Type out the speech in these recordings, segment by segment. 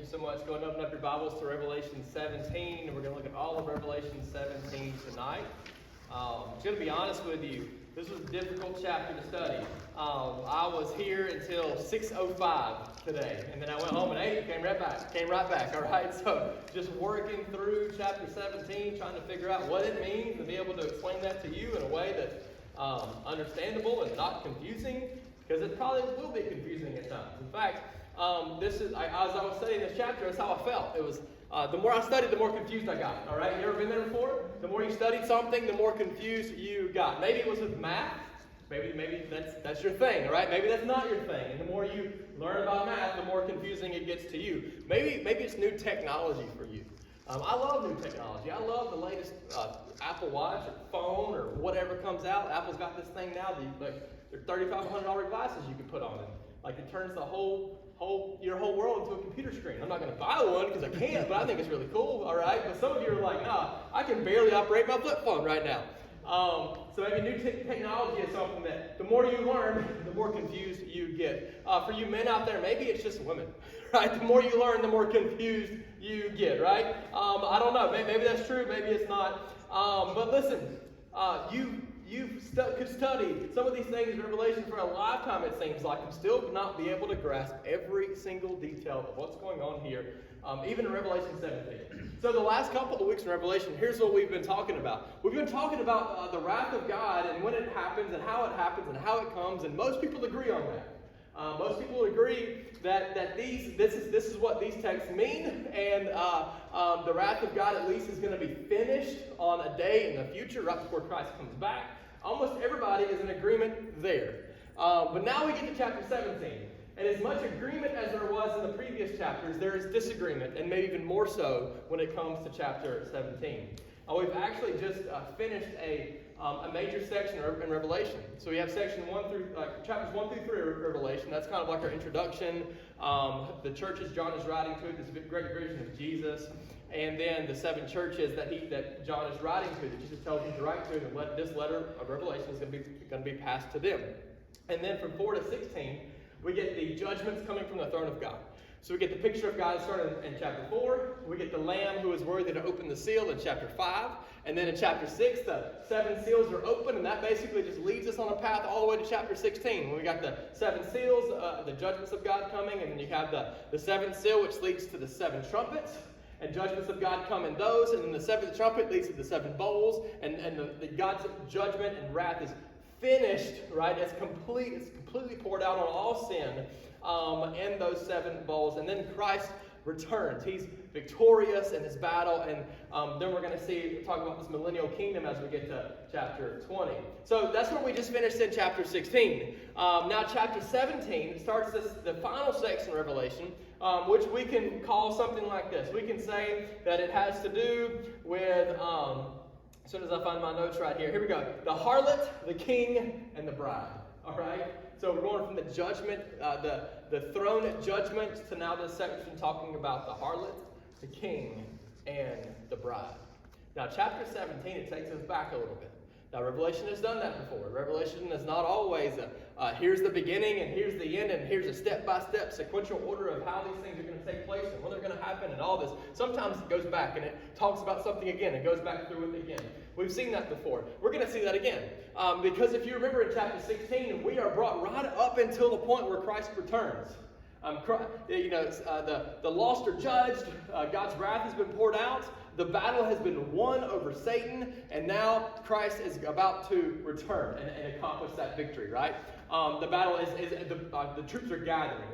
you so much. Go and open up your Bibles to Revelation 17, and we're going to look at all of Revelation 17 tonight. I'm going to be honest with you. This was a difficult chapter to study. I was here until 6:05 today, and then I went home at 8, came right back, all right? So just working through chapter 17, trying to figure out what it means and be able to explain that to you in a way that's understandable and not confusing, because it probably will be confusing at times. In fact, as I was studying this chapter, that's how I felt. It was the more I studied, the more confused I got. All right, you ever been there before? The more you studied something, the more confused you got. Maybe it was with math. Maybe that's your thing, all right? Maybe that's not your thing. And the more you learn about math, the more confusing it gets to you. Maybe it's new technology for you. I love new technology. I love the latest Apple Watch or phone or whatever comes out. Apple's got this thing now that they're $3,500 glasses you can put on it. Like it turns your whole world into a computer screen. I'm not going to buy one because I can't, but I think it's really cool, all right? But some of you are like, nah, I can barely operate my flip phone right now. So maybe new technology is something that the more you learn, the more confused you get. For you men out there, maybe it's just women, right? The more you learn, the more confused you get, right? I don't know. Maybe that's true. Maybe it's not. But listen, you could study some of these things in Revelation for a lifetime, it seems like, and still not be able to grasp every single detail of what's going on here, even in Revelation 17. So the last couple of weeks in Revelation, here's what we've been talking about. We've been talking about the wrath of God and when it happens and how it comes, and most people agree on that. Most people agree that this is what these texts mean, and the wrath of God at least is going to be finished on a day in the future, right before Christ comes back. Almost everybody is in agreement there. But now we get to chapter 17. And as much agreement as there was in the previous chapters, there is disagreement, and maybe even more so when it comes to chapter 17. We've actually just finished a major section in Revelation. So we have chapters 1 through 3 of Revelation. That's kind of like our introduction. The churches John is writing to, this great vision of Jesus. And then the 7 churches that John is writing to, that Jesus tells him to write to, and this letter of Revelation is going to be passed to them. And then from 4 to 16, we get the judgments coming from the throne of God. So we get the picture of God starting in chapter 4. We get the Lamb who is worthy to open the seal in chapter 5. And then in chapter 6, the 7 seals are open, and that basically just leads us on a path all the way to chapter 16. When we got the 7 seals, the judgments of God coming, and then you have the 7th seal, which leads to the 7 trumpets. And judgments of God come in those, and then the 7th trumpet leads to the 7 bowls, and the God's judgment and wrath is finished, right? It's complete. It's completely poured out on all sin in those 7 bowls. And then Christ returns. He's victorious in his battle, and then we're going to talk about this millennial kingdom as we get to chapter 20. So that's what we just finished in chapter 16. Now chapter 17 starts the final section of Revelation, which we can call something like this. We can say that it has to do with, as soon as I find my notes right here we go. The harlot, the king, and the bride. All right? So we're going from the judgment, the throne judgment, to now this section talking about the harlot, the king, and the bride. Now chapter 17, it takes us back a little bit. Now Revelation has done that before. Revelation is not always here's the beginning and here's the end and here's a step-by-step sequential order of how these things are going to take place and when they're going to happen and all this. Sometimes it goes back and it talks about something again and goes back through it again. We've seen that before. We're going to see that again. Because if you remember in chapter 16, we are brought right up until the point where Christ returns. The lost are judged. God's wrath has been poured out. The battle has been won over Satan, and now Christ is about to return and accomplish that victory, right? The battle the troops are gathering,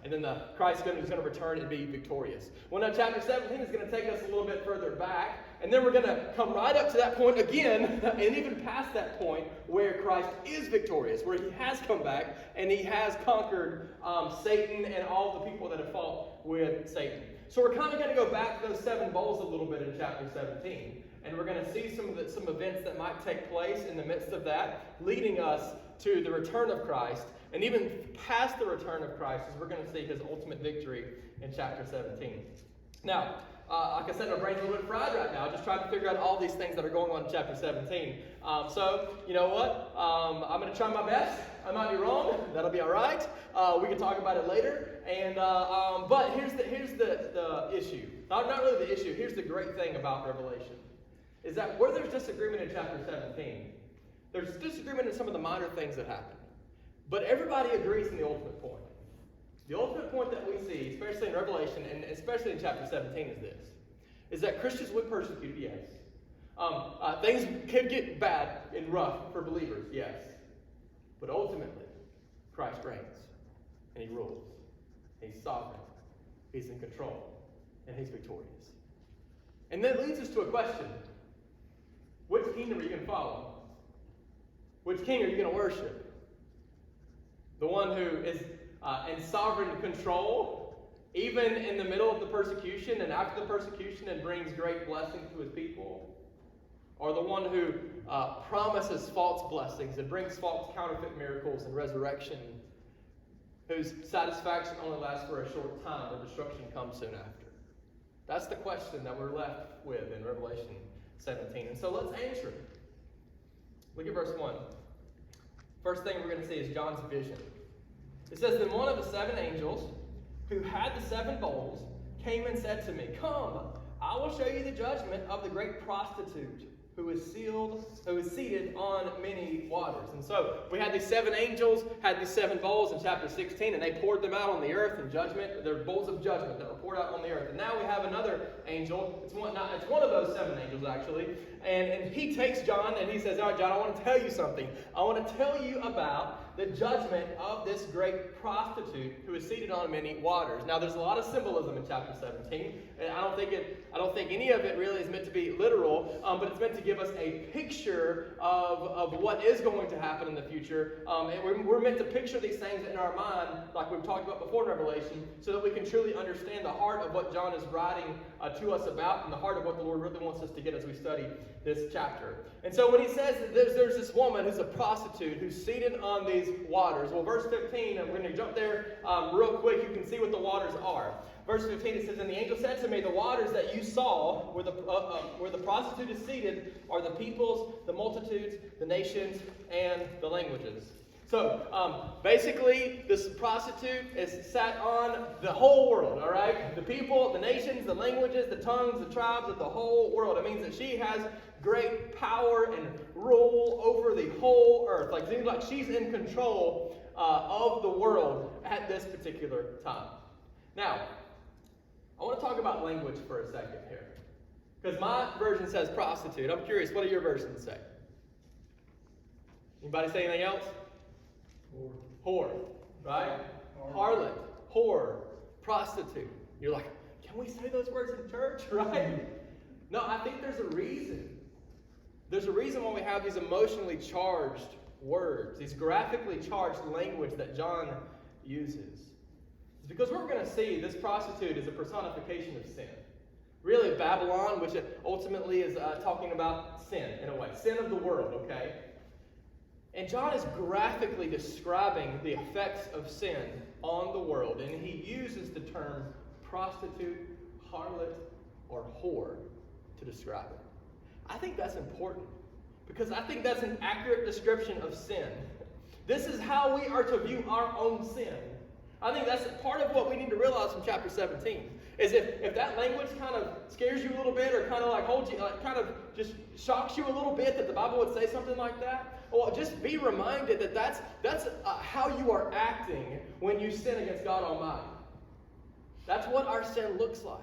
and then Christ is going to return and be victorious. Well, now chapter 17 is going to take us a little bit further back, and then we're going to come right up to that point again, and even past that point where Christ is victorious, where he has come back, and he has conquered Satan and all the people that have fought with Satan. So we're kind of going to go back to those 7 bowls a little bit in chapter 17. And we're going to see some events that might take place in the midst of that, leading us to the return of Christ. And even past the return of Christ, as we're going to see his ultimate victory in chapter 17. Now, like I said, my brain's a little bit fried right now. Just trying to figure out all these things that are going on in chapter 17. So, you know what? I'm going to try my best. I might be wrong. That'll be all right. We can talk about it later. And but here's the issue. Not really the issue. Here's the great thing about Revelation. Is that where there's disagreement in chapter 17, there's disagreement in some of the minor things that happen. But everybody agrees in the ultimate point. The ultimate point that we see, especially in Revelation, and especially in chapter 17, is this. Is that Christians would persecute, yes. Things could get bad and rough for believers, yes. But ultimately, Christ reigns. And He rules. He's sovereign. He's in control. And He's victorious. And that leads us to a question. Which kingdom are you going to follow? Which king are you going to worship? The one who is in sovereign control, even in the middle of the persecution and after the persecution, and brings great blessings to His people? Or the one who promises false blessings and brings false counterfeit miracles and resurrection, whose satisfaction only lasts for a short time, but destruction comes soon after? That's the question that we're left with in Revelation 17. And so let's answer it. Look at verse 1. First thing we're going to see is John's vision. It says, "Then one of the 7 angels who had the 7 bowls came and said to me, 'Come, I will show you the judgment of the great prostitute who is seated on many waters.'" And so we had these 7 angels, had these 7 bowls in chapter 16, and they poured them out on the earth in judgment. They're bowls of judgment that were poured out on the earth. And now we have another angel. It's one of those 7 angels, actually. And he takes John and he says, "All right, John, I want to tell you something. I want to tell you about the judgment of this great prostitute who is seated on many waters." Now, there's a lot of symbolism in chapter 17. And I don't think any of it really is meant to be literal, but it's meant to give us a picture of what is going to happen in the future. And we're meant to picture these things in our mind, like we've talked about before in Revelation, so that we can truly understand the heart of what John is writing to us about, and the heart of what the Lord really wants us to get as we study this chapter. And so when he says that there's this woman who's a prostitute who's seated on these waters, well, verse 15, and we're going to jump there real quick. You can see what the waters are. Verse 15, it says, "And the angel said to me, the waters that you saw where the prostitute is seated are the peoples, the multitudes, the nations, and the languages." So, basically, this prostitute is sat on the whole world, all right? The people, the nations, the languages, the tongues, the tribes of the whole world. It means that she has great power and rule over the whole earth. Like, it seems like she's in control of the world at this particular time. Now, I want to talk about language for a second here. Because my version says prostitute. I'm curious, what do your versions say? Anybody say anything else? Whore, right? Harlot, whore, prostitute. You're like, can we say those words in church, right? No, I think there's a reason. There's a reason why we have these emotionally charged words, these graphically charged language that John uses. It's because we're going to see this prostitute is a personification of sin. Really, Babylon, which ultimately is talking about sin in a way, sin of the world, okay? And John is graphically describing the effects of sin on the world, and he uses the term prostitute, harlot, or whore to describe it. I think that's important, because I think that's an accurate description of sin. This is how we are to view our own sin. I think that's part of what we need to realize from chapter 17. Is if that language kind of scares you a little bit, or kind of like holds you, like kind of just shocks you a little bit that the Bible would say something like that, well, just be reminded that that's how you are acting when you sin against God Almighty. That's what our sin looks like.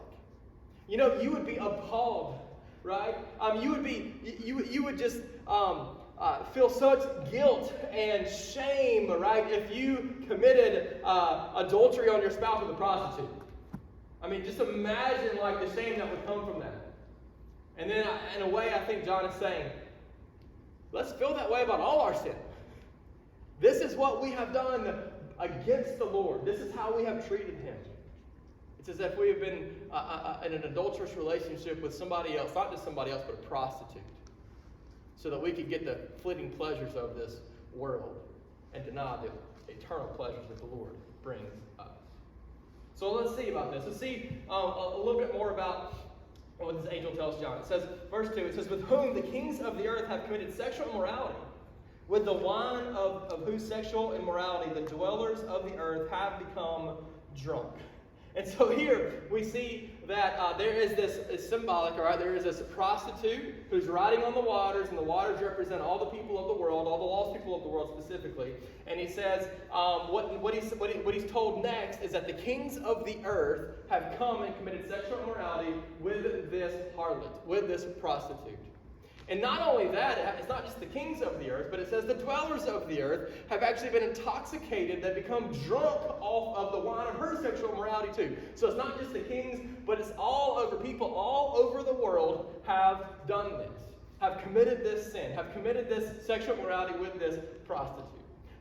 You know, you would be appalled, right? You would just feel such guilt and shame, right, if you committed adultery on your spouse with a prostitute. I mean, just imagine like the shame that would come from that. And then, in a way, I think John is saying, let's feel that way about all our sin. This is what we have done against the Lord. This is how we have treated Him. It's as if we have been in an adulterous relationship with somebody else, not just somebody else, but a prostitute, so that we could get the fleeting pleasures of this world and deny the eternal pleasures that the Lord brings us. So let's see about this. Let's see a little bit more about what this angel tells John. It says, verse 2, it says, "With whom the kings of the earth have committed sexual immorality, with the wine of whose sexual immorality the dwellers of the earth have become drunk." And so here we see that there is this, it's symbolic, all right? There is this prostitute who's riding on the waters, and the waters represent all the people of the world, all the lost people of the world specifically. And he says, what he's told next is that the kings of the earth have come and committed sexual immorality with this harlot, with this prostitute. And not only that, it's not just the kings of the earth, but it says the dwellers of the earth have actually been intoxicated. They become drunk off of the wine of her sexual immorality too. So it's not just the kings, but it's all over. People all over the world have done this, have committed this sin, have committed this sexual immorality with this prostitute.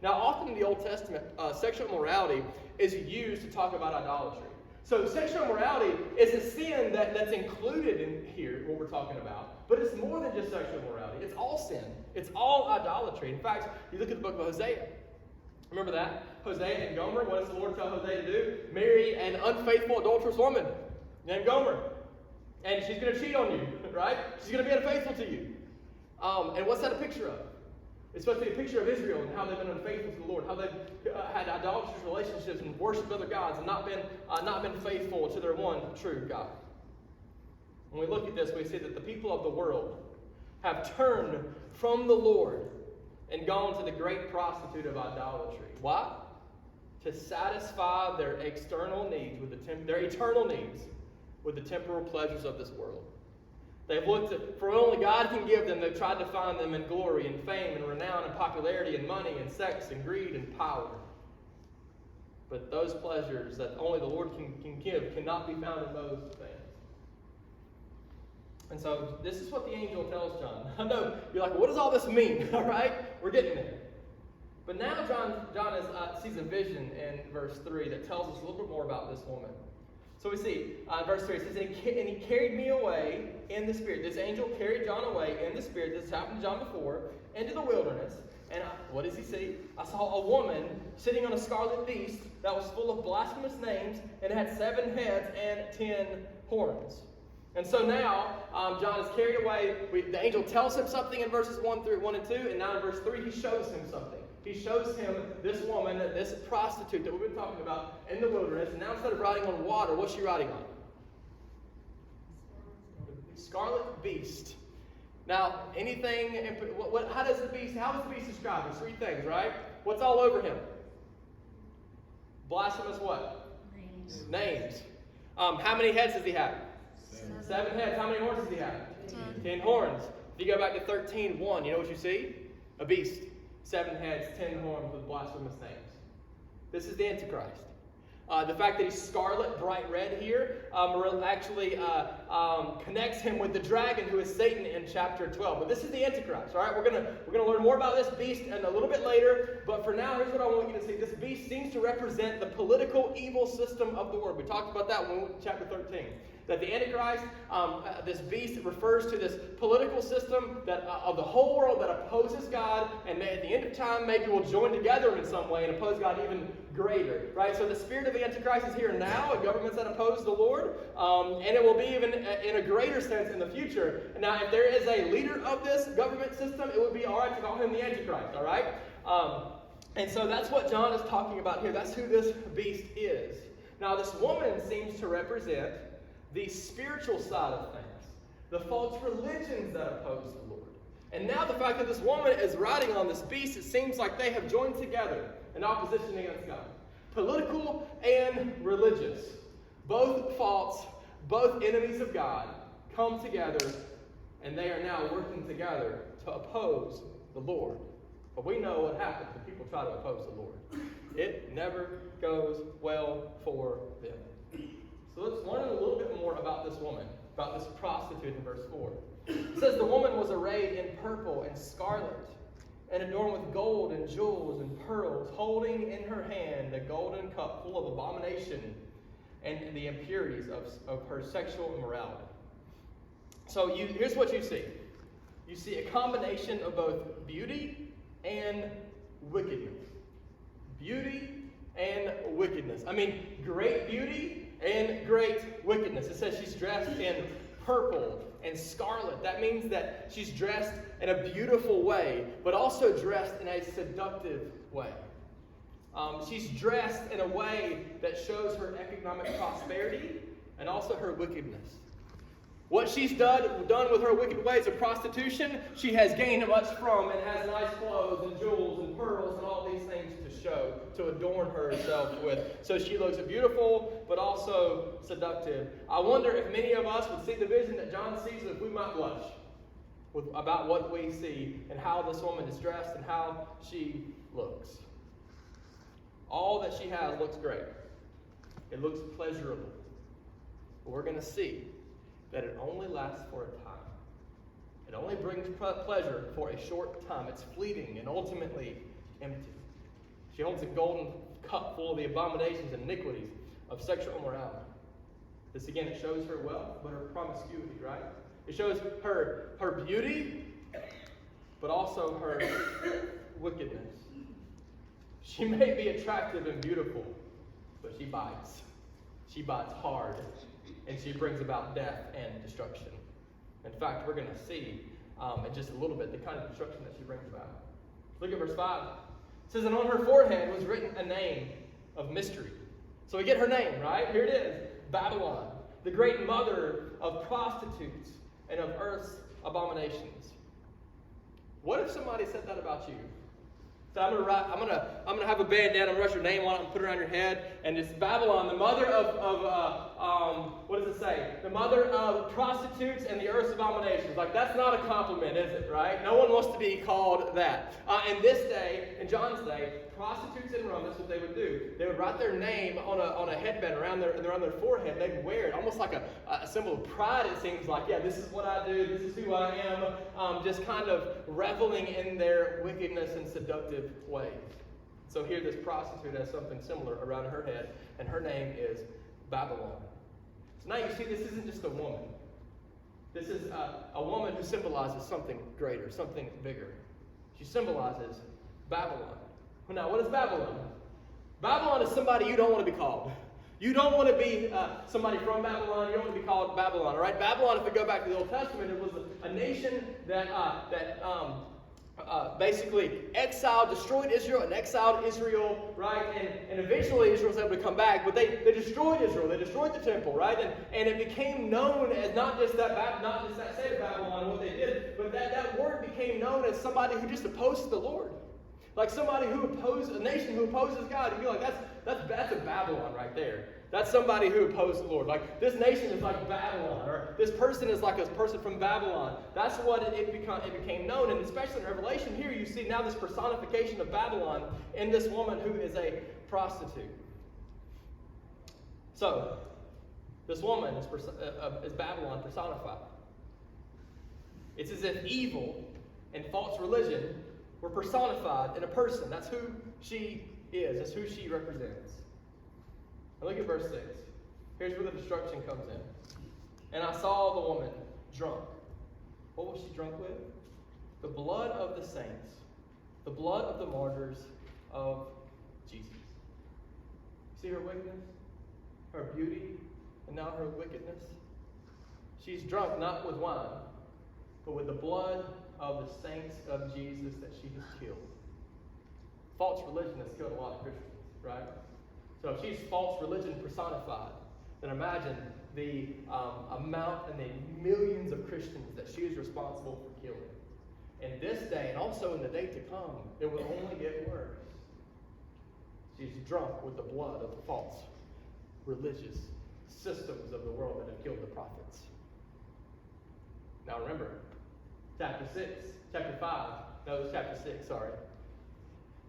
Now, often in the Old Testament, sexual immorality is used to talk about idolatry. So sexual immorality is a sin that's included in here, what we're talking about. But it's more than just sexual immorality. It's all sin. It's all idolatry. In fact, you look at the book of Hosea. Remember that? Hosea and Gomer, what does the Lord tell Hosea to do? Marry an unfaithful, adulterous woman named Gomer. And she's going to cheat on you, right? She's going to be unfaithful to you. And what's that a picture of? It's supposed to be a picture of Israel and how they've been unfaithful to the Lord, how they've had idolatrous relationships and worshipped other gods and not been faithful to their one true God. When we look at this, we see that the people of the world have turned from the Lord and gone to the great prostitute of idolatry. Why? To satisfy their external needs their eternal needs with the temporal pleasures of this world. They've looked for what only God can give them. They've tried to find them in glory and fame and renown and popularity and money and sex and greed and power. But those pleasures that only the Lord can give cannot be found in those things. And so this is what the angel tells John. I know you're like, well, what does all this mean? All right, we're getting there. But now John sees a vision in verse 3 that tells us a little bit more about this woman. So we see, verse 3, it says, and he carried me away in the Spirit. This angel carried John away in the Spirit. This happened to John before, into the wilderness. And what does he see? I saw a woman sitting on a scarlet beast that was full of blasphemous names, and it had 7 heads and 10 horns. And so now, John is carried away. The angel tells him something in verses 1 and 2, and now in verse 3, he shows him something. He shows him this woman, this prostitute that we've been talking about in the wilderness. And now instead of riding on water, what's she riding on? Scarlet beast. Now, how is the beast described? There's 3 things, right? What's all over him? Blasphemous what? Names. How many heads does he have? 7 heads. How many horns does he have? 10 horns. If you go back to 13:1, you know what you see? A beast. 7 heads, 10 horns with blasphemous names. This is the Antichrist. The fact that he's scarlet, bright red here, actually connects him with the dragon, who is Satan in chapter 12. But this is the Antichrist. All right, we're gonna learn more about this beast a little bit later. But for now, here's what I want you to see. This beast seems to represent the political evil system of the world. We talked about that when we went to chapter 13. That the Antichrist, this beast, refers to this political system of the whole world that opposes God, and at the end of time maybe will join together in some way and oppose God even greater. Right? So the spirit of the Antichrist is here now, a governments that oppose the Lord, and it will be even in a greater sense in the future. Now, if there is a leader of this government system, it would be all right to call him the Antichrist. All right? And so that's what John is talking about here. That's who this beast is. Now, this woman seems to represent the spiritual side of things, the false religions that oppose the Lord. And now the fact that this woman is riding on this beast, it seems like they have joined together in opposition against God. Political and religious, both false, both enemies of God, come together, and they are now working together to oppose the Lord. But we know what happens when people try to oppose the Lord. It never goes well for them. So let's learn a little bit more about this woman, about this prostitute in verse 4. It says the woman was arrayed in purple and scarlet, and adorned with gold and jewels and pearls, holding in her hand a golden cup full of abomination and the impurities of her sexual immorality. So here's what you see. You see a combination of both beauty and wickedness. Beauty and wickedness. I mean, great beauty and great wickedness. It says she's dressed in purple and scarlet. That means that she's dressed in a beautiful way, but also dressed in a seductive way. She's dressed in a way that shows her economic prosperity and also her wickedness. What she's done with her wicked ways of prostitution, she has gained much from and has nice clothes and jewels and pearls and all these things to show, to adorn herself with. So she looks beautiful, but also seductive. I wonder if many of us would see the vision that John sees, if we might blush about what we see and how this woman is dressed and how she looks. All that she has looks great. It looks pleasurable. But we're going to see that it only lasts for a time. It only brings pleasure for a short time. It's fleeting and ultimately empty. She holds a golden cup full of the abominations and iniquities of sexual immorality. This again, it shows her wealth, but her promiscuity, right? It shows her beauty, but also her wickedness. She may be attractive and beautiful, but she bites. She bites hard. And she brings about death and destruction. In fact, we're going to see in just a little bit the kind of destruction that she brings about. Look at verse 5. It says, and on her forehead was written a name of mystery. So we get her name, right? Here it is. Babylon, the great mother of prostitutes and of earth's abominations. What if somebody said that about you? So I'm gonna have a bandana, I'm gonna write your name on it and put it around your head, and it's Babylon, the mother of what does it say? The mother of prostitutes and the earth's abominations. Like, that's not a compliment, is it? Right? No one wants to be called that. In this day, in John's day, prostitutes in Rome, that's what they would do. They would write their name on a headband around their forehead. They'd wear it almost like a symbol of pride. It seems like, yeah, this is what I do. This is who I am. Just kind of reveling in their wickedness and seductive ways. So here, this prostitute has something similar around her head, and her name is Babylon. So now you see, this isn't just a woman. This is a woman who symbolizes something greater, something bigger. She symbolizes Babylon. Well, now, what is Babylon? Babylon is somebody you don't want to be called. You don't want to be somebody from Babylon. You don't want to be called Babylon. All right? Babylon, if we go back to the Old Testament, it was a nation that basically exiled, destroyed Israel, and exiled Israel, right? And eventually Israel was able to come back, but they destroyed Israel. They destroyed the temple, right? And it became known as not just that state of Babylon, what they did, but that word became known as somebody who just opposed the Lord. Like somebody who opposes, a nation who opposes God. You'd be like, that's a Babylon right there. That's somebody who opposed the Lord. Like, this nation is like Babylon, or this person is like a person from Babylon. That's what it became known. And especially in Revelation here, you see now this personification of Babylon in this woman who is a prostitute. So, this woman is Babylon personified. It's as if evil and false religion were personified in a person. That's who she is. That's who she represents. And look at verse 6. Here's where the destruction comes in. And I saw the woman drunk. What was she drunk with? The blood of the saints. The blood of the martyrs of Jesus. See her wickedness? Her beauty, and now her wickedness? She's drunk not with wine, but with the blood of the saints of Jesus that she has killed. False religion has killed a lot of Christians, right? So if she's false religion personified, then imagine the amount and the millions of Christians that she is responsible for killing. In this day, and also in the day to come, it will only get worse. She's drunk with the blood of the false religious systems of the world that have killed the prophets. Now remember, chapter 6, sorry.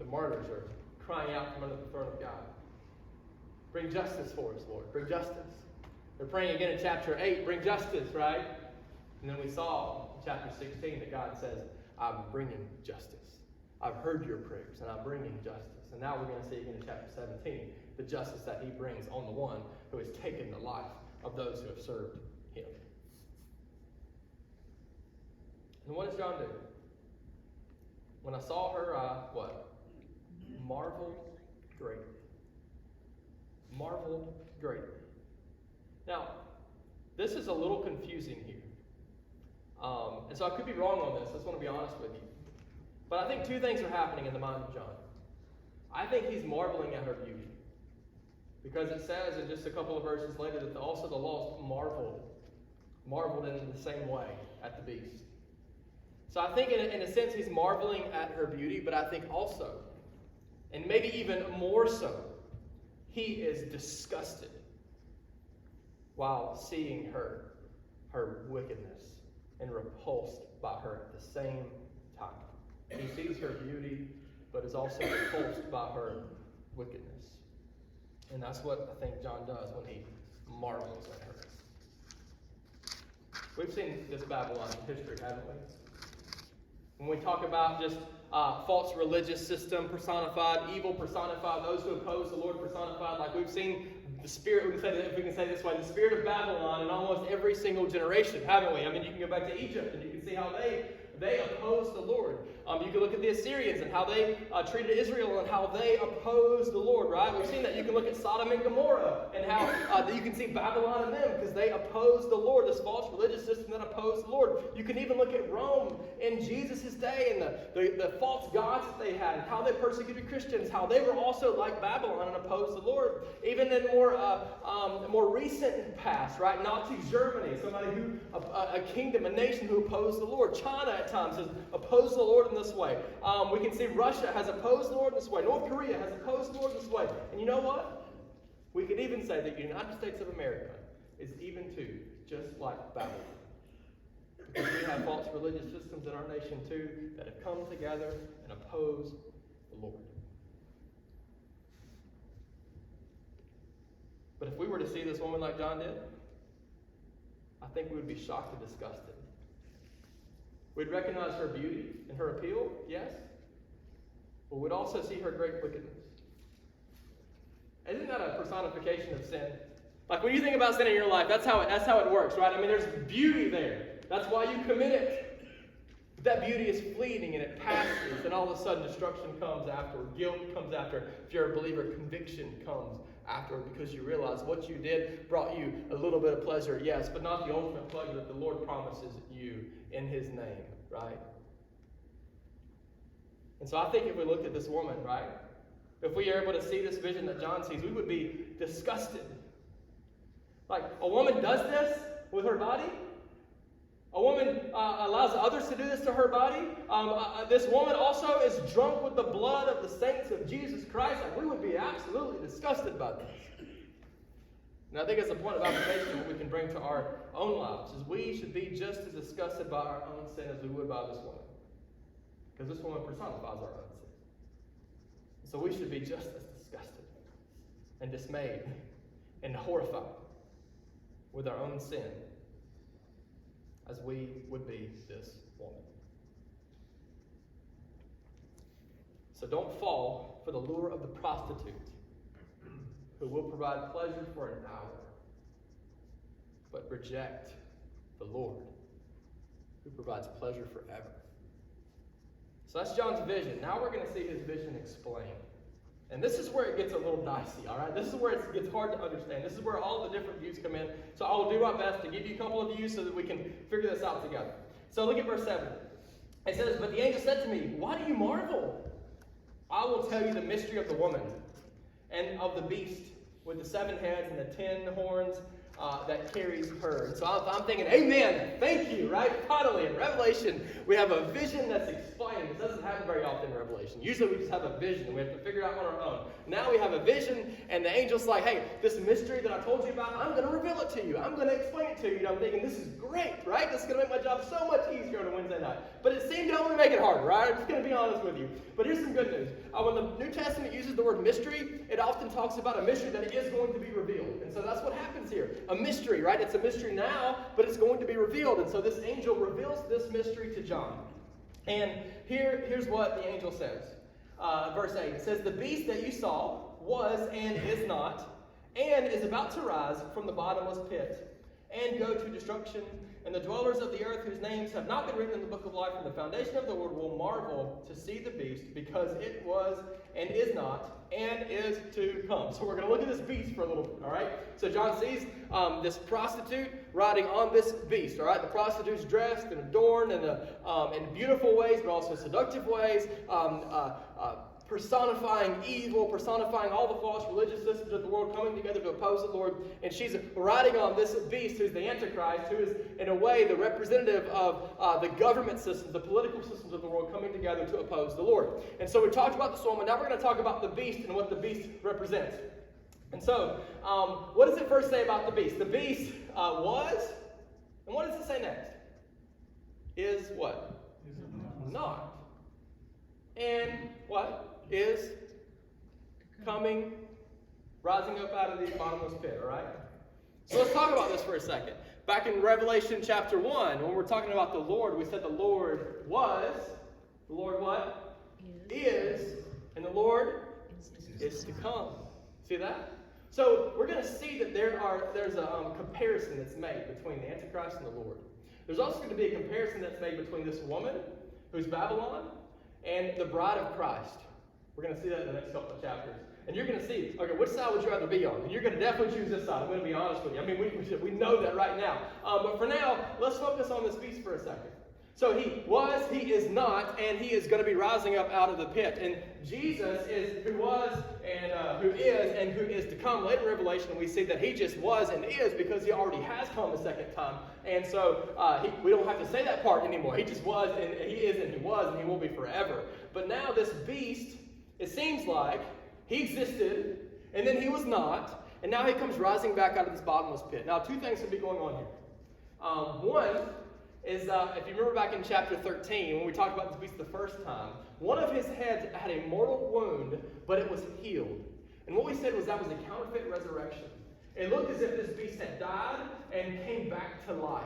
The martyrs are crying out from under the throne of God. Bring justice for us, Lord. Bring justice. They're praying again in chapter 8, bring justice, right? And then we saw in chapter 16 that God says, I'm bringing justice. I've heard your prayers, and I'm bringing justice. And now we're going to see again in chapter 17 the justice that he brings on the one who has taken the life of those who have served him. And what does John do? When I saw her, I, what? Marveled greatly. Marveled greatly. Now, this is a little confusing here. And so I could be wrong on this. I just want to be honest with you. But I think two things are happening in the mind of John. I think he's marveling at her beauty. Because it says in just a couple of verses later that also the lost marveled in the same way at the beast. So I think in a sense he's marveling at her beauty, but I think also, and maybe even more so, he is disgusted while seeing her wickedness and repulsed by her at the same time. He sees her beauty, but is also repulsed by her wickedness. And that's what I think John does when he marvels at her. We've seen this Babylon in history, haven't we? When we talk about just false religious system personified, evil personified, those who oppose the Lord personified, like we've seen the spirit, if we can say this way, the spirit of Babylon in almost every single generation, haven't we? I mean, you can go back to Egypt and you can see how they opposed the Lord. You can look at the Assyrians and how they treated Israel and how they opposed the Lord, right? We've seen that. You can look at Sodom and Gomorrah and how you can see Babylon in them because they opposed the Lord, this false religious system that opposed the Lord. You can even look at Rome in Jesus' day and the false gods that they had and how they persecuted Christians, how they were also like Babylon and opposed the Lord. Even in more recent past, right? Nazi Germany, somebody who, a kingdom, a nation who opposed the Lord. China at times has opposed the Lord in this way. We can see Russia has opposed the Lord in this way. North Korea has opposed the Lord in this way. And you know what? We could even say that the United States of America is even too, just like Babylon. Because we have false religious systems in our nation too that have come together and oppose the Lord. But if we were to see this woman like John did, I think we would be shocked and disgusted. We'd recognize her beauty and her appeal, yes, but we'd also see her great wickedness. Isn't that a personification of sin? Like when you think about sin in your life, that's how it works, right? I mean, there's beauty there. That's why you commit it. But that beauty is fleeting and it passes, and all of a sudden destruction comes after, guilt comes after. If you're a believer, conviction comes after because you realize what you did brought you a little bit of pleasure, yes, but not the ultimate pleasure that the Lord promises you in His name, right? And so I think if we looked at this woman, right, if we are able to see this vision that John sees, we would be disgusted. Like, a woman does this with her body? A woman allows others to do this to her body? This woman also is drunk with the blood of the saints of Jesus Christ. Like, we would be absolutely disgusted by this. And I think it's a point of application that we can bring to our own lives, is we should be just as disgusted by our own sin as we would by this woman. Because this woman personifies our own sin. So we should be just as disgusted and dismayed and horrified with our own sin as we would be this woman. So don't fall for the lure of the prostitute, who will provide pleasure for an hour, but reject the Lord, who provides pleasure forever. So that's John's vision. Now we're going to see his vision explained. And this is where it gets a little dicey, all right? This is where it gets hard to understand. This is where all the different views come in. So I will do my best to give you a couple of views so that we can figure this out together. So look at verse 7. It says, "But the angel said to me, 'Why do you marvel? I will tell you the mystery of the woman and of the beast with the 7 heads and the 10 horns that carries her.'" And so I'm thinking, amen, thank you, right? Finally, in Revelation, we have a vision that's explained. It doesn't happen very often in Revelation. Usually we just have a vision and we have to figure it out on our own. Now we have a vision, and the angel's like, hey, this mystery that I told you about, I'm going to reveal it to you. I'm going to explain it to you. And I'm thinking, this is great, right? This is going to make my job so much easier on a Wednesday night. But it seemed to only make it harder, right? I'm just going to be honest with you. But here's some good news. When the New Testament uses the word mystery, it often talks about a mystery that is going to be revealed. And so that's what happens here. A mystery, right? It's a mystery now, but it's going to be revealed. And so this angel reveals this mystery to John. And here's what the angel says. Verse 8, it says, "The beast that you saw was and is not, and is about to rise from the bottomless pit, and go to destruction. And the dwellers of the earth, whose names have not been written in the book of life from the foundation of the world, will marvel to see the beast, because it was and is not, and is to come." So we're going to look at this beast for a little bit, all right? So John sees this prostitute riding on this beast, all right? The prostitute's dressed and adorned in beautiful ways, but also seductive ways. personifying evil, personifying all the false religious systems of the world coming together to oppose the Lord. And she's riding on this beast who's the Antichrist, who is, in a way, the representative of the government systems, the political systems of the world coming together to oppose the Lord. And so we talked about this woman. Now we're going to talk about the beast and what the beast represents. And so, what does it first say about the beast? The beast was, and what does it say next? Is what? Is not. And what? Is coming, rising up out of the bottomless pit, all right? So let's talk about this for a second. Back in Revelation chapter 1, when we're talking about the Lord, we said the Lord was, the Lord what? Is, and the Lord is to come. See that? So we're going to see that there's a comparison that's made between the Antichrist and the Lord. There's also going to be a comparison that's made between this woman, who's Babylon, and the bride of Christ. We're going to see that in the next couple of chapters. And you're going to see, okay, which side would you rather be on? And you're going to definitely choose this side. I'm going to be honest with you. I mean, we know that right now. But for now, let's focus on this beast for a second. So he was, he is not, and he is going to be rising up out of the pit. And Jesus is who was and who is to come. Later in Revelation, we see that he just was and is because he already has come a second time. And so we don't have to say that part anymore. He just was and he is and he was and he will be forever. But now this beast, it seems like he existed and then he was not. And now he comes rising back out of this bottomless pit. Now two things could be going on here. One is, if you remember back in chapter 13, when we talked about this beast the first time, one of his heads had a mortal wound, but it was healed. And what we said was that was a counterfeit resurrection. It looked as if this beast had died and came back to life,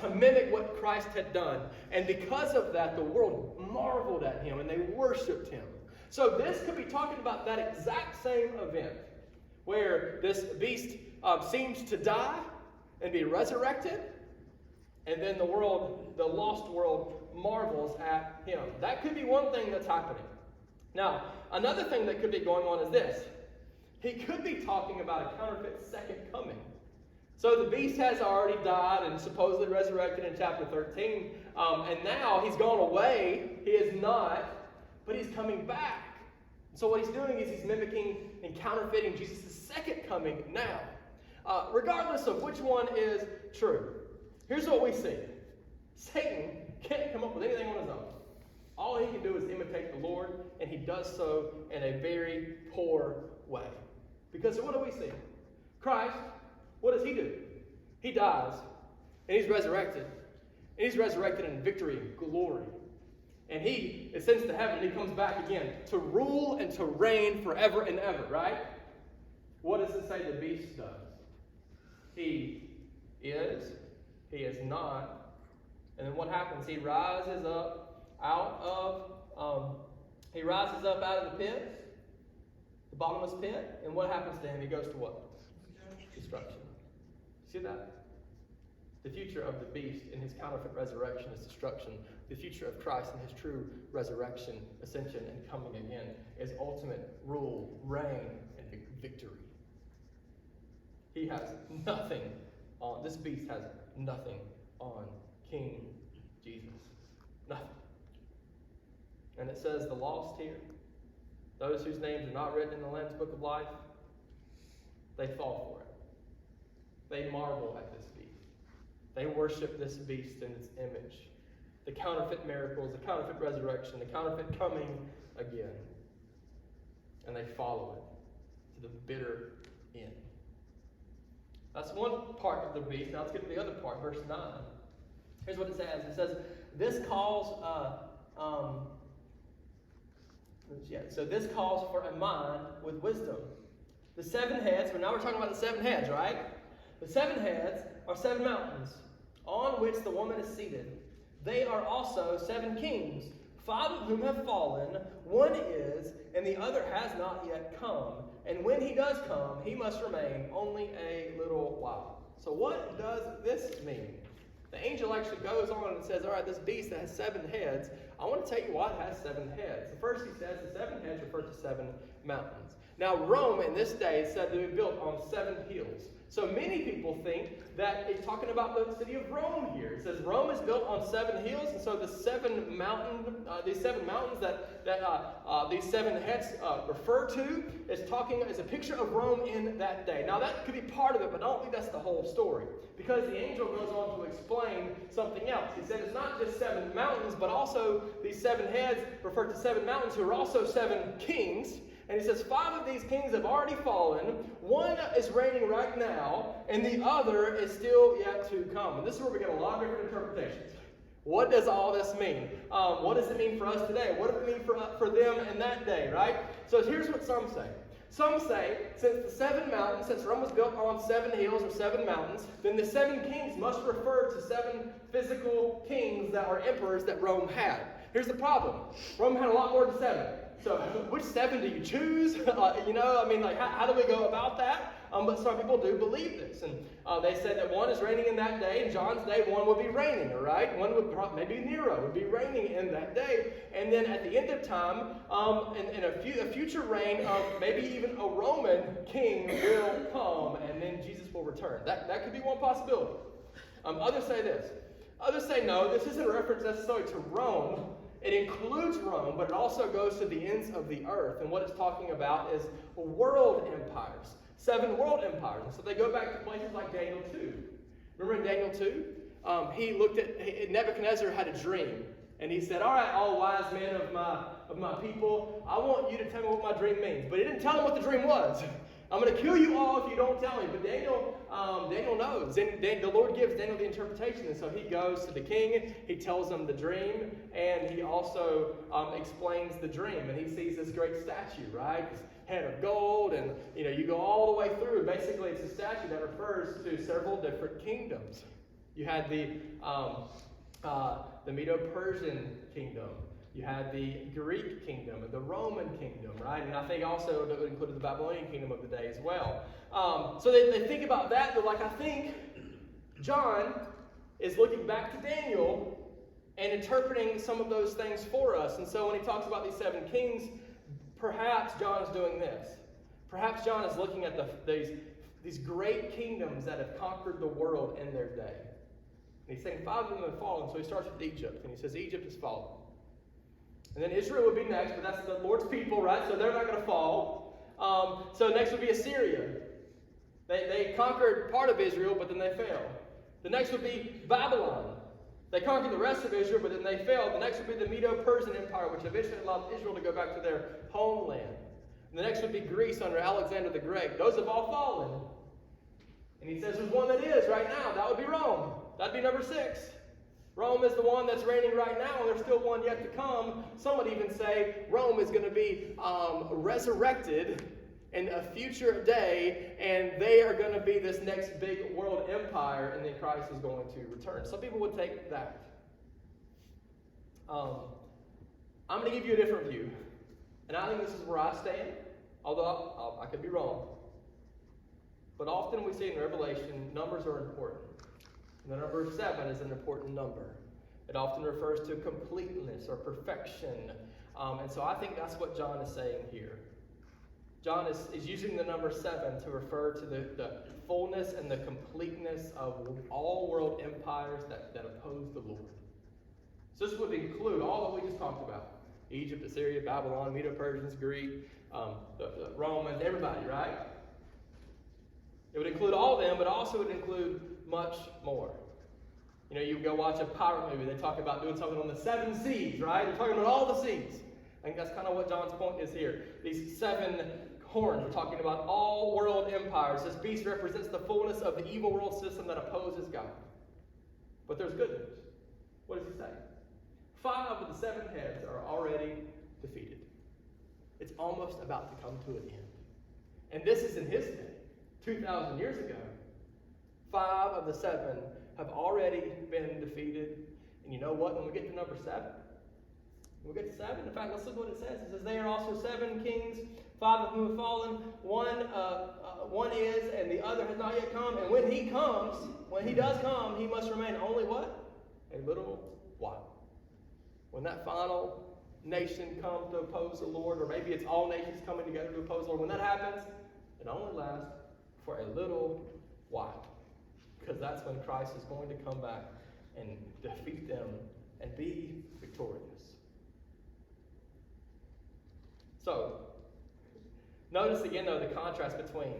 to mimic what Christ had done. And because of that, the world marveled at him and they worshipped him. So this could be talking about that exact same event, where this beast seems to die and be resurrected, and then the world, the lost world, marvels at him. That could be one thing that's happening. Now, another thing that could be going on is this. He could be talking about a counterfeit second coming. So the beast has already died and supposedly resurrected in chapter 13. And now he's gone away. He is not, but he's coming back. So what he's doing is he's mimicking and counterfeiting Jesus' second coming now. Regardless of which one is true. Here's what we see. Satan can't come up with anything on his own. All he can do is imitate the Lord, and he does so in a very poor way. Because what do we see? Christ, what does he do? He dies, and he's resurrected. And he's resurrected in victory and glory. And he ascends to heaven, and he comes back again to rule and to reign forever and ever, right? What does it say the beast does? He is not. And then what happens? He rises up out of the pit, the bottomless pit. And what happens to him? He goes to what? Destruction. See that? The future of the beast in his counterfeit resurrection is destruction. The future of Christ in his true resurrection, ascension, and coming again is ultimate rule, reign, and victory. He has nothing on, this beast has nothing on King Jesus. Nothing. And it says the lost here, those whose names are not written in the Lamb's Book of Life, they fall for it. They marvel at this beast. They worship this beast and its image. The counterfeit miracles, the counterfeit resurrection, the counterfeit coming again. And they follow it to the bitter end. That's one part of the beast. Now let's get to the other part, verse 9. Here's what it says. It says, this calls for a mind with wisdom. The 7 heads, but now we're talking about the 7 heads, right? The 7 heads are 7 mountains on which the woman is seated. They are also 7 kings, 5 of whom have fallen. One is, and the other has not yet come. And when he does come, he must remain only a little while. So what does this mean? The angel actually goes on and says, all right, this beast that has 7 heads, I want to tell you why it has 7 heads. The first he says the 7 heads refer to 7 mountains. Now Rome in this day is said to be built on 7 hills. So many people think that it's talking about the city of Rome here. It says Rome is built on 7 hills, and so the these 7 mountains that these 7 heads refer to is a picture of Rome in that day. Now that could be part of it, but I don't think that's the whole story, because the angel goes on to explain something else. He said it's not just 7 mountains, but also these 7 heads refer to 7 mountains who are also 7 kings. And he says 5 of these kings have already fallen, 1 is reigning right now, and the other is still yet to come. And this is where we get a lot of different interpretations. What does all this mean? What does it mean for us today? What does it mean for them in that day, right? So here's what some say. Some say, since the 7 mountains, since Rome was built on 7 hills or 7 mountains, then the 7 kings must refer to 7 physical kings that are emperors that Rome had. Here's the problem. Rome had a lot more than 7. So which 7 do you choose? How do we go about that? But some people do believe this. And they said that 1 is reigning in that day. In John's day, 1 would be reigning, all right? 1 would maybe Nero would be reigning in that day. And then at the end of time, in a future reign of maybe even a Roman king will come, and then Jesus will return. That could be one possibility. Others say this. Others say no, this isn't a reference necessarily to Rome. It includes Rome, but it also goes to the ends of the earth. And what it's talking about is world empires. 7 world empires. And so they go back to places like Daniel 2. Remember in Daniel 2? Nebuchadnezzar had a dream. And he said, all right, all wise men of my people, I want you to tell me what my dream means. But he didn't tell them what the dream was. I'm going to kill you all if you don't tell me. But Daniel knows. The Lord gives Daniel the interpretation. And so he goes to the king. He tells him the dream. And he also explains the dream. And he sees this great statue, right? This head of gold. And, you go all the way through. Basically, it's a statue that refers to several different kingdoms. You had the Medo-Persian kingdom. You had the Greek kingdom and the Roman kingdom, right? And I think also that included the Babylonian kingdom of the day as well. So they think about that. They're like, I think John is looking back to Daniel and interpreting some of those things for us. And so when he talks about these 7 kings, perhaps John is doing this. Perhaps John is looking at these great kingdoms that have conquered the world in their day. And he's saying 5 of them have fallen. So he starts with Egypt. And he says Egypt has fallen. And then Israel would be next, but that's the Lord's people, right? So they're not going to fall. So next would be Assyria. They conquered part of Israel, but then they failed. The next would be Babylon. They conquered the rest of Israel, but then they failed. The next would be the Medo-Persian Empire, which eventually allowed Israel to go back to their homeland. And the next would be Greece under Alexander the Great. Those have all fallen. And he says there's one that is right now. That would be Rome. That'd be number 6. Rome is the one that's reigning right now, and there's still one yet to come. Some would even say Rome is going to be resurrected in a future day, and they are going to be this next big world empire, and then Christ is going to return. Some people would take that. I'm going to give you a different view, and I think this is where I stand, although I could be wrong. But often we see in Revelation, numbers are important. The number 7 is an important number. It often refers to completeness or perfection. And so I think that's what John is saying here. John is using the number 7 to refer to the fullness and the completeness of all world empires that oppose the Lord. So this would include all that we just talked about. Egypt, Assyria, Babylon, Medo-Persians, Greek, the Romans, everybody, right? It would include all of them, but also it would include much more. You go watch a pirate movie, they talk about doing something on the 7 seas, right? They're talking about all the seas. I think that's kind of what John's point is here. These 7 horns, we're talking about all world empires. This beast represents the fullness of the evil world system that opposes God. But there's good news. What does he say? 5 of the 7 heads are already defeated. It's almost about to come to an end. And this is in his day, 2,000 years ago. 5 of the 7 have already been defeated. And you know what? When we get to number 7, in fact, let's look what it says. It says, there are also 7 kings, 5 of whom have fallen. One is, and the other has not yet come. And when he does come, he must remain only what? A little while. When that final nation comes to oppose the Lord, or maybe it's all nations coming together to oppose the Lord, when that happens, it only lasts for a little while. Why? Because that's when Christ is going to come back and defeat them and be victorious. So, notice again, though, the contrast between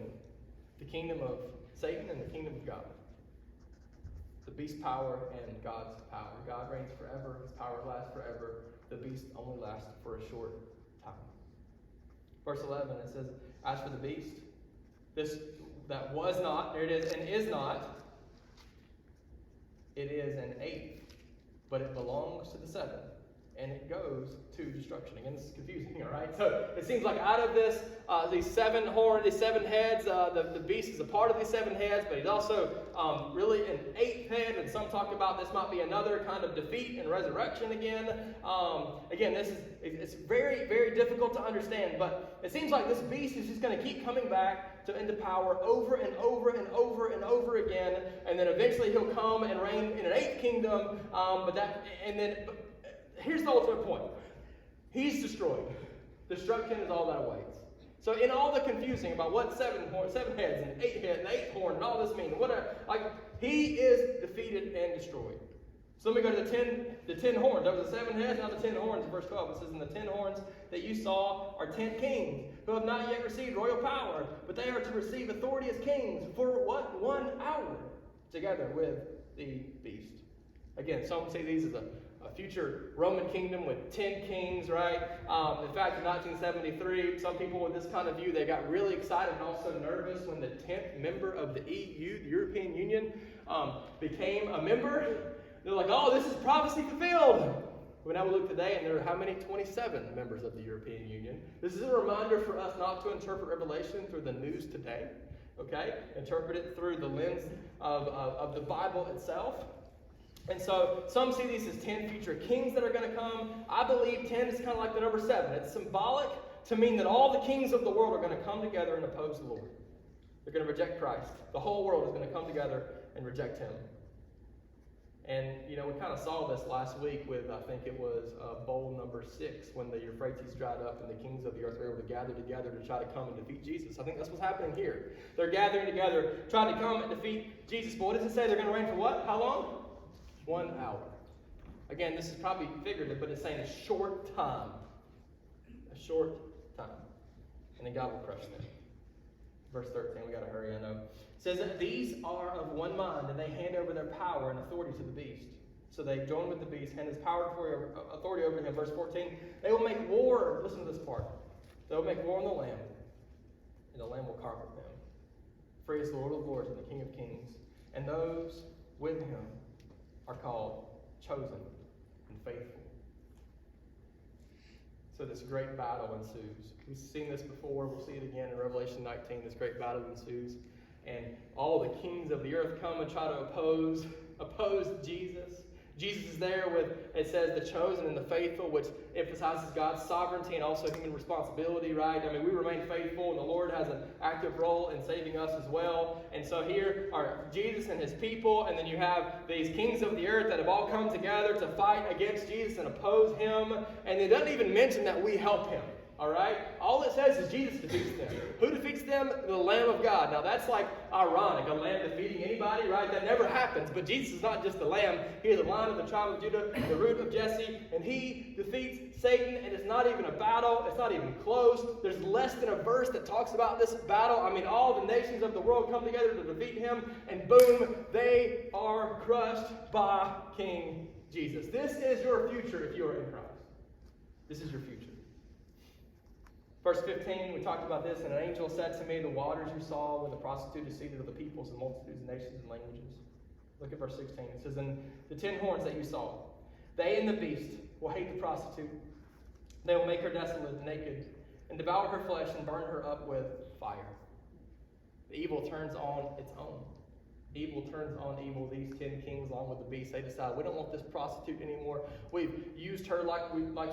the kingdom of Satan and the kingdom of God. The beast's power and God's power. God reigns forever. His power lasts forever. The beast only lasts for a short time. Verse 11, it says, as for the beast, this that was not, there it is, and is not, it is an eighth, but it belongs to the seventh, and it goes to destruction. Again, this is confusing, all right? So it seems like out of this, these seven heads, the beast is a part of these seven heads, but he's also really an eighth head, and some talk about this might be another kind of defeat and resurrection again. Again, it's very, very difficult to understand, but it seems like this beast is just going to keep coming back into power over and over and over and over again, and then eventually he'll come and reign in an eighth kingdom. But here's the ultimate point: he's destroyed. Destruction is all that awaits. So, in all the confusing about what seven heads and eight heads and eighth horn and all this mean, he is defeated and destroyed. So let me go to the 10 horns. There was the 7 heads, now the 10 horns. In verse 12, it says, and the 10 horns that you saw are 10 kings who have not yet received royal power, but they are to receive authority as kings for what? 1 hour, together with the beast. Again, some see these as a future Roman kingdom with 10 kings, right? In fact, in 1973, some people with this kind of view, they got really excited and also nervous when the 10th member of the EU, the European Union, became a member. They're like, oh, this is prophecy fulfilled. But now we look today, and there are how many? 27 members of the European Union. This is a reminder for us not to interpret Revelation through the news today, okay? Interpret it through the lens of the Bible itself. And so some see these as 10 future kings that are going to come. I believe 10 is kind of like the number 7. It's symbolic to mean that all the kings of the world are going to come together and oppose the Lord. They're going to reject Christ. The whole world is going to come together and reject him. And, we kind of saw this last week with, I think it was bowl number 6, when the Euphrates dried up and the kings of the earth were able to gather together to try to come and defeat Jesus. I think that's what's happening here. They're gathering together, trying to come and defeat Jesus. But what does it say? They're going to reign for what? How long? 1 hour. Again, this is probably figurative, but it's saying a short time. A short time. And then God will crush them. Verse 13, we got to hurry, I know. It says that these are of one mind, and they hand over their power and authority to the beast. So they join with the beast, and his power and authority over him. Verse 14, they will make war. Listen to this part. They will make war on the Lamb, and the Lamb will conquer them. For he is the Lord of lords and the King of kings. And those with him are called chosen and faithful. So this great battle ensues. We've seen this before. We'll see it again in Revelation 19. This great battle ensues. And all the kings of the earth come and try to oppose Jesus. Jesus is there with, it says, the chosen and the faithful, which emphasizes God's sovereignty and also human responsibility, right? I mean, we remain faithful, and the Lord has an active role in saving us as well. And so here are Jesus and his people, and then you have these kings of the earth that have all come together to fight against Jesus and oppose him. And it doesn't even mention that we help him. All right? All it says is Jesus defeats them. Who defeats them? The Lamb of God. Now that's like ironic, a lamb defeating anybody, right? That never happens. But Jesus is not just the lamb. He is the Lion of the tribe of Judah, the root of Jesse, and he defeats Satan, and it's not even a battle. It's not even close. There's less than a verse that talks about this battle. I mean, all the nations of the world come together to defeat him, and boom, they are crushed by King Jesus. This is your future if you are in Christ. This is your future. Verse 15, we talked about this, and an angel said to me, the waters you saw when the prostitute is seated of the peoples and multitudes and nations and languages. Look at verse 16. It says, and the 10 horns that you saw, they and the beast will hate the prostitute. They will make her desolate and naked, and devour her flesh and burn her up with fire. The evil turns on its own. Evil turns on evil. These 10 kings, along with the beast, they decide, we don't want this prostitute anymore. We've used her like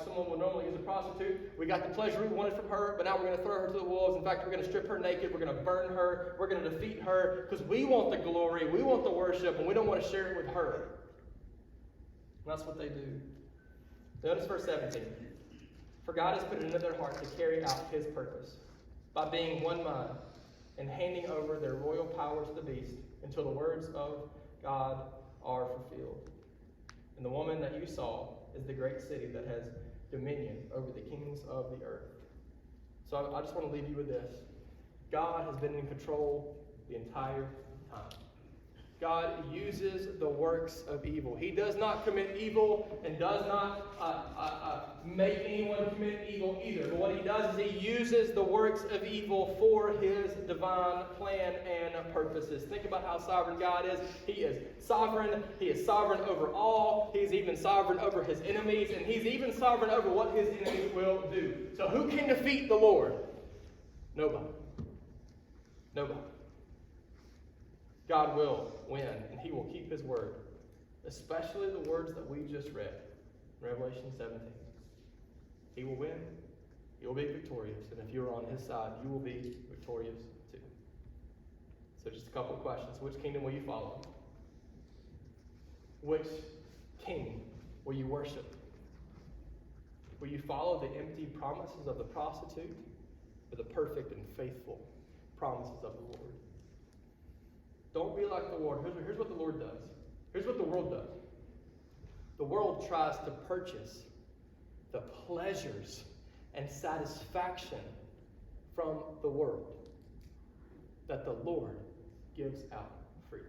someone would normally use a prostitute. We got the pleasure we wanted from her, but now we're going to throw her to the wolves. In fact, we're going to strip her naked. We're going to burn her. We're going to defeat her because we want the glory. We want the worship, and we don't want to share it with her. And that's what they do. Notice verse 17. For God has put it into their heart to carry out his purpose by being one mind and handing over their royal power to the beast, until the words of God are fulfilled. And the woman that you saw is the great city that has dominion over the kings of the earth. So I just want to leave you with this. God has been in control the entire time. God uses the works of evil. He does not commit evil and does not make anyone commit evil either. But what he does is he uses the works of evil for his divine plan and purposes. Think about how sovereign God is. He is sovereign. He is sovereign over all. He's even sovereign over his enemies. And he's even sovereign over what his enemies will do. So who can defeat the Lord? Nobody. Nobody. God will win, and he will keep his word, especially the words that we just read in Revelation 17. He will win. He will be victorious, and if you're on his side, you will be victorious too. So just a couple of questions. Which kingdom will you follow? Which king will you worship? Will you follow the empty promises of the prostitute or the perfect and faithful promises of the Lord? Don't be like the world. Here's what the Lord does. Here's what the world does. The world tries to purchase the pleasures and satisfaction from the world that the Lord gives out freely.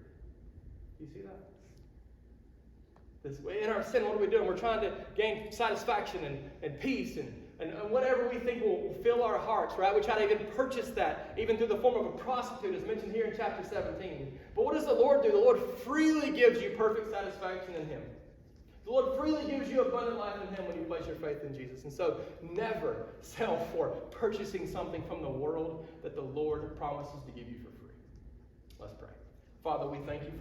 Do you see that? In our sin, what are we doing? We're trying to gain satisfaction and peace and whatever we think will fill our hearts, right? We try to even purchase that, even through the form of a prostitute, as mentioned here in chapter 17. But what does the Lord do? The Lord freely gives you perfect satisfaction in him. The Lord freely gives you abundant life in him when you place your faith in Jesus. And so never sell for purchasing something from the world that the Lord promises to give you for free. Let's pray. Father, we thank you for